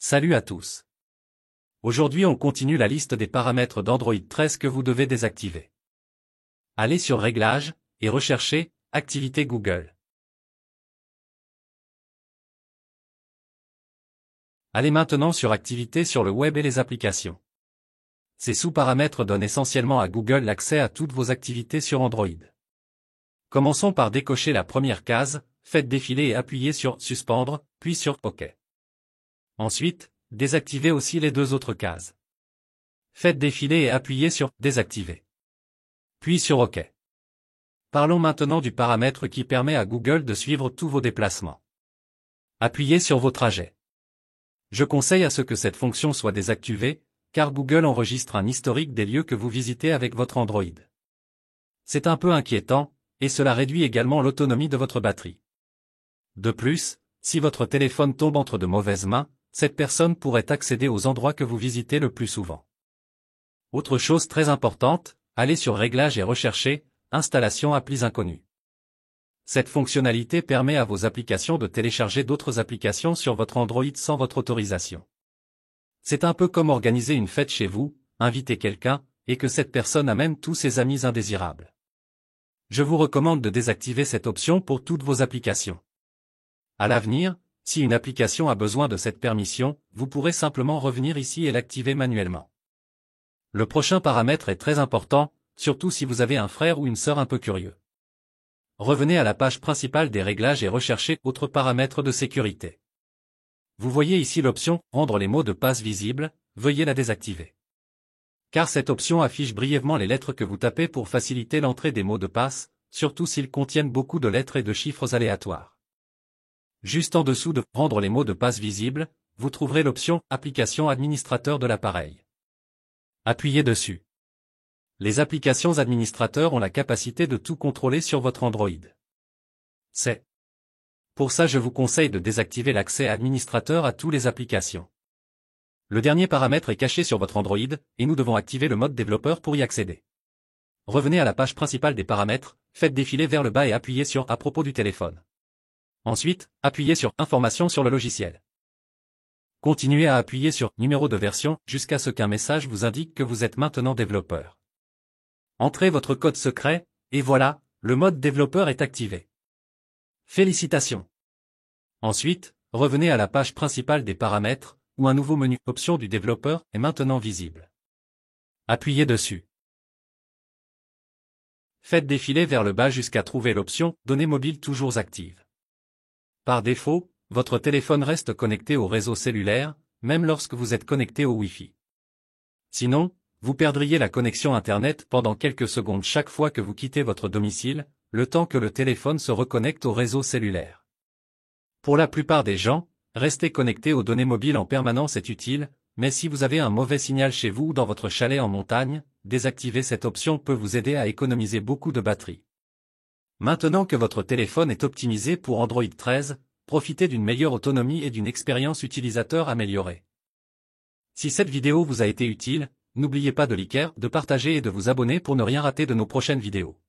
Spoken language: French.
Salut à tous. Aujourd'hui on continue la liste des paramètres d'Android 13 que vous devez désactiver. Allez sur Réglages, et recherchez Activité Google. Allez maintenant sur Activités sur le web et les applications. Ces sous-paramètres donnent essentiellement à Google l'accès à toutes vos activités sur Android. Commençons par décocher la première case, faites défiler et appuyez sur Suspendre, puis sur OK. Ensuite, désactivez aussi les deux autres cases. Faites défiler et appuyez sur Désactiver. Puis sur OK. Parlons maintenant du paramètre qui permet à Google de suivre tous vos déplacements. Appuyez sur vos trajets. Je conseille à ce que cette fonction soit désactivée, car Google enregistre un historique des lieux que vous visitez avec votre Android. C'est un peu inquiétant, et cela réduit également l'autonomie de votre batterie. De plus, si votre téléphone tombe entre de mauvaises mains, cette personne pourrait accéder aux endroits que vous visitez le plus souvent. Autre chose très importante, allez sur Réglages et recherchez Installation applis inconnues. Cette fonctionnalité permet à vos applications de télécharger d'autres applications sur votre Android sans votre autorisation. C'est un peu comme organiser une fête chez vous, inviter quelqu'un, et que cette personne a même tous ses amis indésirables. Je vous recommande de désactiver cette option pour toutes vos applications. À l'avenir, si une application a besoin de cette permission, vous pourrez simplement revenir ici et l'activer manuellement. Le prochain paramètre est très important, surtout si vous avez un frère ou une sœur un peu curieux. Revenez à la page principale des réglages et recherchez Autres paramètres de sécurité. Vous voyez ici l'option « Rendre les mots de passe visibles », veuillez la désactiver. Car cette option affiche brièvement les lettres que vous tapez pour faciliter l'entrée des mots de passe, surtout s'ils contiennent beaucoup de lettres et de chiffres aléatoires. Juste en dessous de « Rendre les mots de passe visibles », vous trouverez l'option « Application administrateur de l'appareil ». Appuyez dessus. Les applications administrateurs ont la capacité de tout contrôler sur votre Android. C'est pour ça je vous conseille de désactiver l'accès administrateur à toutes les applications. Le dernier paramètre est caché sur votre Android, et nous devons activer le mode développeur pour y accéder. Revenez à la page principale des paramètres, faites défiler vers le bas et appuyez sur « À propos du téléphone ». Ensuite, appuyez sur « Informations sur le logiciel ». Continuez à appuyer sur « Numéro de version » jusqu'à ce qu'un message vous indique que vous êtes maintenant développeur. Entrez votre code secret, et voilà, le mode développeur est activé. Félicitations! Ensuite, revenez à la page principale des paramètres, où un nouveau menu « Options du développeur » est maintenant visible. Appuyez dessus. Faites défiler vers le bas jusqu'à trouver l'option « Données mobiles toujours actives ». Par défaut, votre téléphone reste connecté au réseau cellulaire, même lorsque vous êtes connecté au Wi-Fi. Sinon, vous perdriez la connexion Internet pendant quelques secondes chaque fois que vous quittez votre domicile, le temps que le téléphone se reconnecte au réseau cellulaire. Pour la plupart des gens, rester connecté aux données mobiles en permanence est utile, mais si vous avez un mauvais signal chez vous ou dans votre chalet en montagne, désactiver cette option peut vous aider à économiser beaucoup de batterie. Maintenant que votre téléphone est optimisé pour Android 13, profitez d'une meilleure autonomie et d'une expérience utilisateur améliorée. Si cette vidéo vous a été utile, n'oubliez pas de liker, de partager et de vous abonner pour ne rien rater de nos prochaines vidéos.